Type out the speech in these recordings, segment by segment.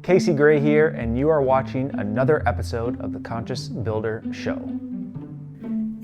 Casey Gray here, and you are watching another episode of the Conscious Builder Show.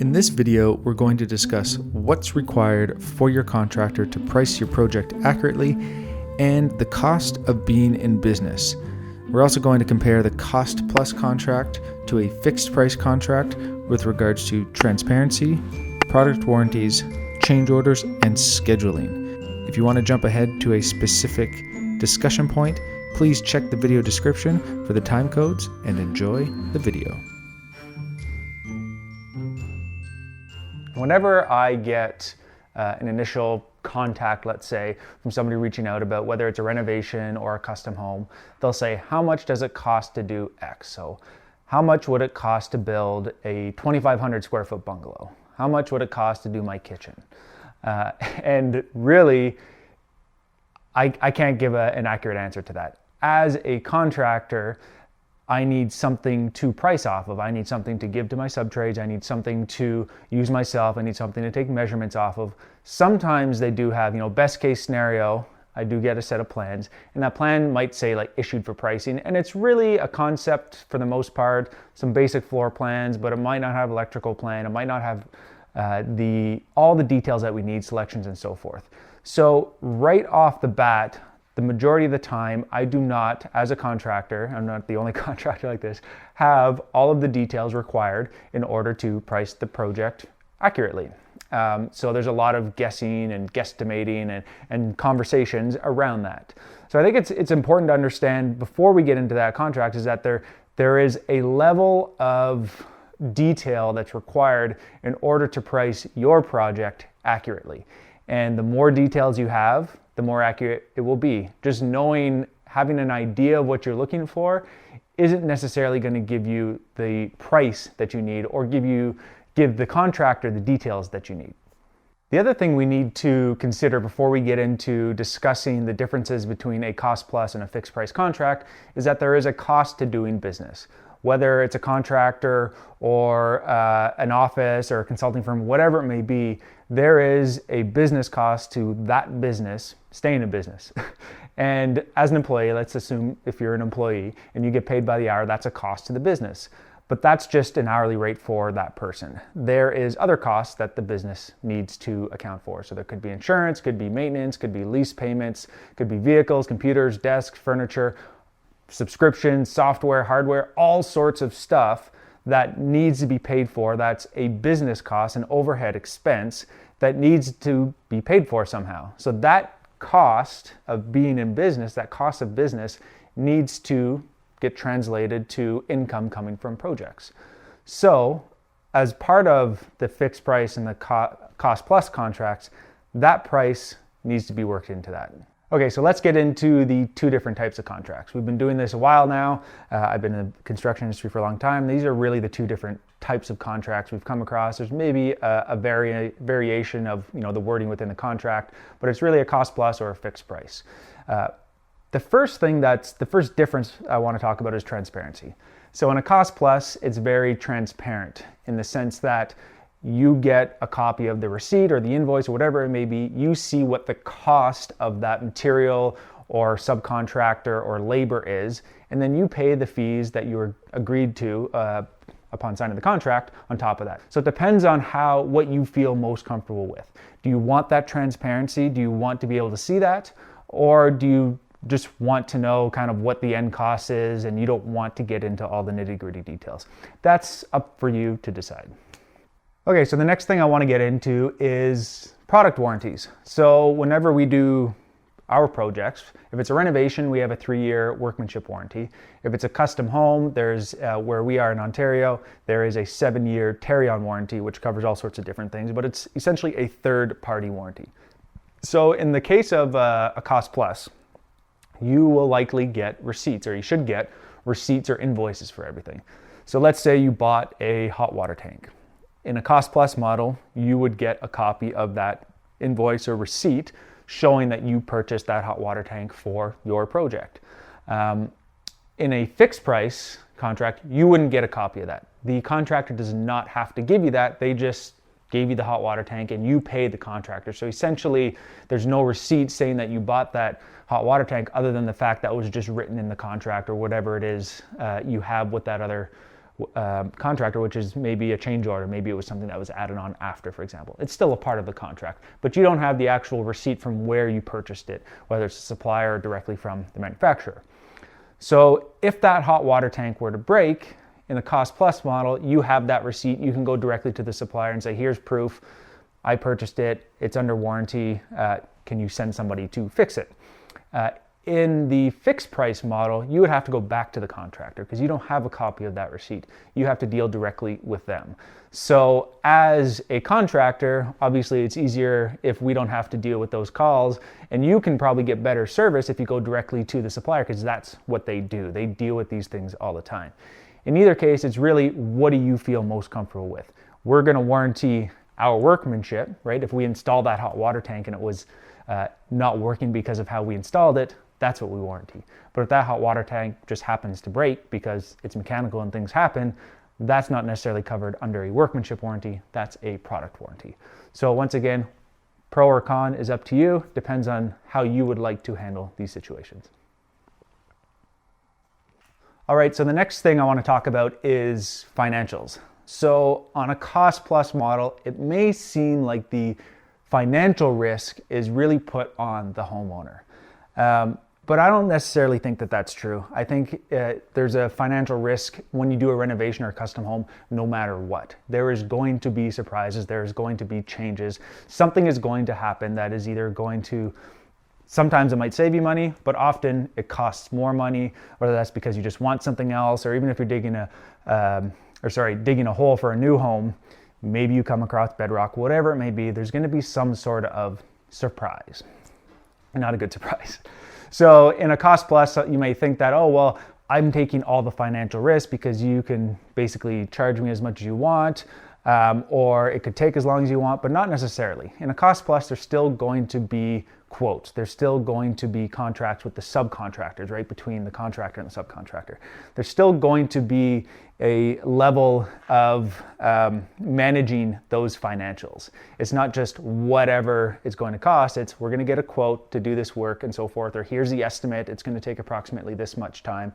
In this video, we're going to discuss what's required for your contractor to price your project accurately and the cost of being in business. We're also going to compare the cost plus contract to a fixed price contract with regards to transparency, product warranties, change orders, and scheduling. If you want to jump ahead to a specific discussion point, please check the video description for the time codes and enjoy the video. Whenever I get an initial contact, let's say, from somebody reaching out about whether it's a renovation or a custom home, they'll say, how much does it cost to do X? So how much would it cost to build a 2,500 square foot bungalow? How much would it cost to do my kitchen? And really, I can't give an accurate answer to that. As a contractor, I need something to price off of. I need something to give to my subtrades. I need something to use myself. I need something to take measurements off of. Sometimes they do have, best case scenario, I do get a set of plans, and that plan might say like issued for pricing, and it's really a concept for the most part, some basic floor plans, but it might not have electrical plan. It might not have all the details that we need, selections and so forth. So right off the bat, the majority of the time, I do not, as a contractor, I'm not the only contractor like this, have all of the details required in order to price the project accurately. So there's a lot of guessing and guesstimating and conversations around that. So I think it's important to understand before we get into that contract is that there is a level of detail that's required in order to price your project accurately. And the more details you have, the more accurate it will be. Just having an idea of what you're looking for isn't necessarily going to give you the price that you need or give the contractor the details that you need. The other thing we need to consider before we get into discussing the differences between a cost plus and a fixed price contract is that there is a cost to doing business. Whether it's a contractor or an office or a consulting firm, whatever it may be, there is a business cost to that business staying in business. And as an employee, let's assume if you're an employee and you get paid by the hour, that's a cost to the business. But that's just an hourly rate for that person. There is other costs that the business needs to account for. So there could be insurance, could be maintenance, could be lease payments, could be vehicles, computers, desks, furniture, subscriptions, software, hardware, all sorts of stuff that needs to be paid for. That's a business cost, an overhead expense that needs to be paid for somehow. So that cost of being in business, that cost of business needs to get translated to income coming from projects. So as part of the fixed price and the cost plus contracts, that price needs to be worked into that. Okay, so let's get into the two different types of contracts. We've been doing this a while now. I've been in the construction industry for a long time. These are really the two different types of contracts we've come across. There's maybe a variation of the wording within the contract, but it's really a cost plus or a fixed price. The first difference I want to talk about is transparency. So in a cost plus, it's very transparent in the sense that you get a copy of the receipt or the invoice or whatever it may be. You see what the cost of that material or subcontractor or labor is, and then you pay the fees that you agreed to upon signing the contract on top of that. So it depends on what you feel most comfortable with. Do you want that transparency? Do you want to be able to see that? Or do you just want to know kind of what the end cost is and you don't want to get into all the nitty-gritty details? That's up for you to decide. Okay, so the next thing I want to get into is product warranties. So whenever we do our projects, if it's a renovation, we have a 3-year workmanship warranty. If it's a custom home, there's where we are in Ontario, there is a 7-year Tarion warranty, which covers all sorts of different things, but it's essentially a third-party warranty. So in the case of a cost plus, you will likely get receipts, or you should get receipts or invoices for everything. So let's say you bought a hot water tank. In a cost plus model, you would get a copy of that invoice or receipt showing that you purchased that hot water tank for your project. In a fixed price contract, you wouldn't get a copy of that. The contractor does not have to give you that. They just gave you the hot water tank, and you paid the contractor. So essentially, there's no receipt saying that you bought that hot water tank other than the fact that was just written in the contract or whatever it is you have with that other contractor, which is maybe a change order. Maybe it was something that was added on after, for example. It's still a part of the contract, but you don't have the actual receipt from where you purchased it, whether it's a supplier or directly from the manufacturer. So if that hot water tank were to break, in the cost plus model, you have that receipt. You can go directly to the supplier and say, here's proof. I purchased it. It's under warranty. Can you send somebody to fix it? In the fixed price model, you would have to go back to the contractor because you don't have a copy of that receipt. You have to deal directly with them. So as a contractor, obviously it's easier if we don't have to deal with those calls, and you can probably get better service if you go directly to the supplier because that's what they do. They deal with these things all the time. In either case, it's really, what do you feel most comfortable with? We're going to warranty our workmanship, right? If we install that hot water tank and it was not working because of how we installed it, that's what we warranty. But if that hot water tank just happens to break because it's mechanical and things happen, that's not necessarily covered under a workmanship warranty. That's a product warranty. So once again, pro or con is up to you. Depends on how you would like to handle these situations. All right, so the next thing I want to talk about is financials. So on a cost plus model, it may seem like the financial risk is really put on the homeowner. But I don't necessarily think that that's true. I think there's a financial risk when you do a renovation or a custom home, no matter what. There is going to be surprises. There's going to be changes. Something is going to happen that is either going to, sometimes it might save you money, but often it costs more money, whether that's because you just want something else, or even if you're digging a hole for a new home, maybe you come across bedrock, whatever it may be, there's going to be some sort of surprise. Not a good surprise. So in a cost plus, you may think that, oh, well, I'm taking all the financial risk because you can basically charge me as much as you want, or it could take as long as you want, but not necessarily. In a cost plus, there's still going to be quotes. There's still going to be contracts with the subcontractors, right, between the contractor and the subcontractor. There's still going to be a level of managing those financials. It's not just whatever it's going to cost. It's, we're going to get a quote to do this work and so forth, or here's the estimate. It's going to take approximately this much time.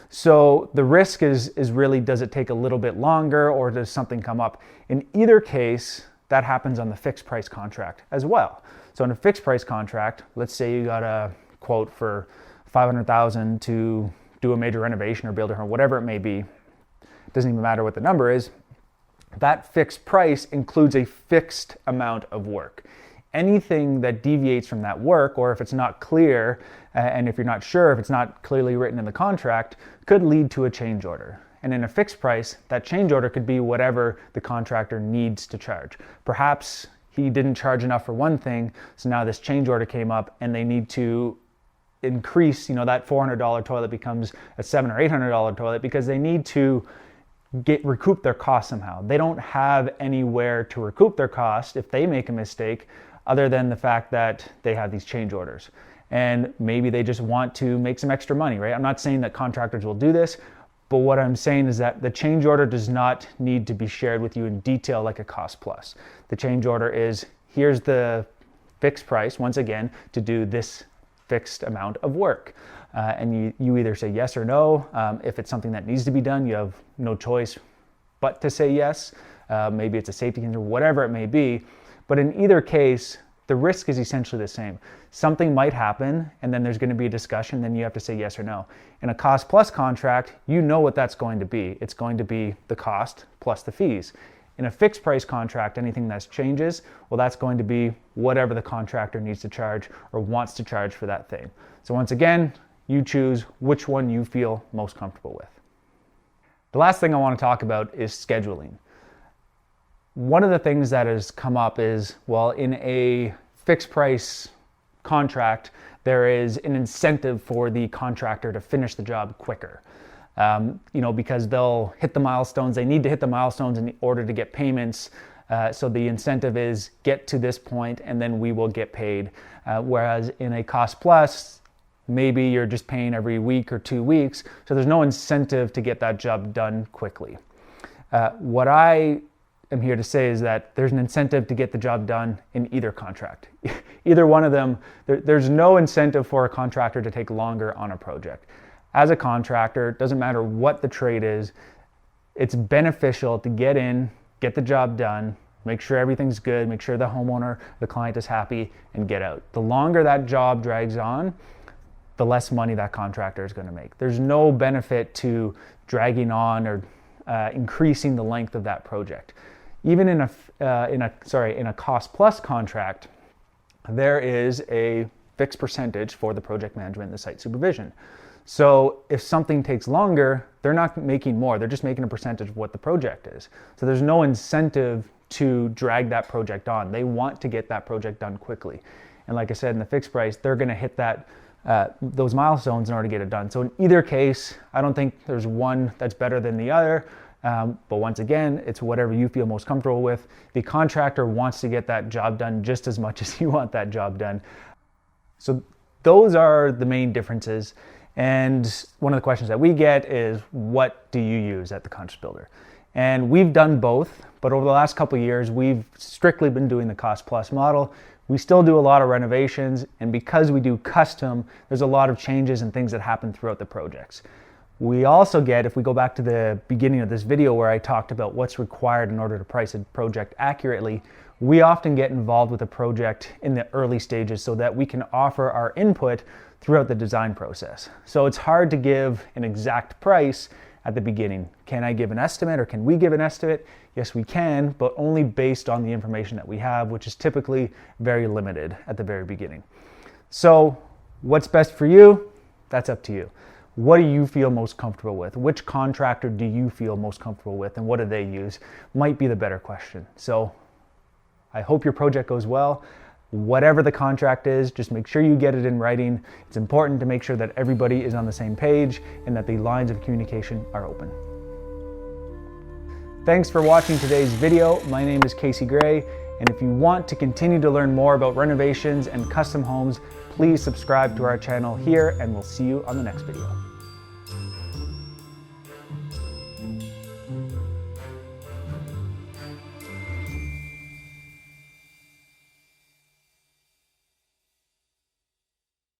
So the risk is really, does it take a little bit longer, or does something come up? In either case, that happens on the fixed price contract as well. So in a fixed price contract, let's say you got a quote for $500,000 to do a major renovation or build a home, whatever it may be. It doesn't even matter what the number is. That fixed price includes a fixed amount of work. Anything that deviates from that work, or if it's not clear, and if you're not sure, if it's not clearly written in the contract, could lead to a change order. And in a fixed price, that change order could be whatever the contractor needs to charge. Perhaps he didn't charge enough for one thing, so now this change order came up and they need to increase, that $400 toilet becomes a $700 or $800 toilet because they need to recoup their cost somehow. They don't have anywhere to recoup their cost if they make a mistake, other than the fact that they have these change orders. And maybe they just want to make some extra money, right? I'm not saying that contractors will do this, but what I'm saying is that the change order does not need to be shared with you in detail like a cost plus. The change order is, here's the fixed price, once again, to do this fixed amount of work. And you either say yes or no. If it's something that needs to be done, you have no choice but to say yes. Maybe it's a safety concern, whatever it may be. But in either case, the risk is essentially the same. Something might happen, and then there's going to be a discussion, then you have to say yes or no. In a cost plus contract, you know what that's going to be. It's going to be the cost plus the fees. In a fixed price contract, anything that changes, well, that's going to be whatever the contractor needs to charge or wants to charge for that thing. So once again, you choose which one you feel most comfortable with. The last thing I want to talk about is scheduling. One of the things that has come up is, well, in a fixed price contract, there is an incentive for the contractor to finish the job quicker. Because they'll hit the milestones. They need to hit the milestones in order to get payments. So the incentive is get to this point and then we will get paid. Whereas in a cost plus, maybe you're just paying every week or 2 weeks. So there's no incentive to get that job done quickly. What I am here to say is that there's an incentive to get the job done in either contract. Either one of them, there's no incentive for a contractor to take longer on a project. As a contractor, it doesn't matter what the trade is, it's beneficial to get in, get the job done, make sure everything's good, make sure the homeowner, the client is happy, and get out. The longer that job drags on, the less money that contractor is going to make. There's no benefit to dragging on or increasing the length of that project. Even in a cost plus contract, there is a fixed percentage for the project management and the site supervision. So if something takes longer, they're not making more, they're just making a percentage of what the project is. So there's no incentive to drag that project on. They want to get that project done quickly. And like I said, in the fixed price, they're going to hit those milestones in order to get it done. So in either case, I don't think there's one that's better than the other. But once again, it's whatever you feel most comfortable with. The contractor wants to get that job done just as much as you want that job done. So those are the main differences. And one of the questions that we get is, what do you use at the contract builder? And we've done both, but over the last couple of years, we've strictly been doing the cost plus model. We still do a lot of renovations, and because we do custom, there's a lot of changes and things that happen throughout the projects. We also get, if we go back to the beginning of this video where I talked about what's required in order to price a project accurately, we often get involved with a project in the early stages so that we can offer our input throughout the design process. So it's hard to give an exact price at the beginning. Can I give an estimate, or can we give an estimate? Yes, we can, but only based on the information that we have, which is typically very limited at the very beginning. So what's best for you? That's up to you. What do you feel most comfortable with? Which contractor do you feel most comfortable with, and what do they use? Might be the better question. So I hope your project goes well. Whatever the contract is, just make sure you get it in writing. It's important to make sure that everybody is on the same page and that the lines of communication are open. Thanks for watching today's video. My name is Casey Gray, and if you want to continue to learn more about renovations and custom homes, please subscribe to our channel here, and we'll see you on the next video.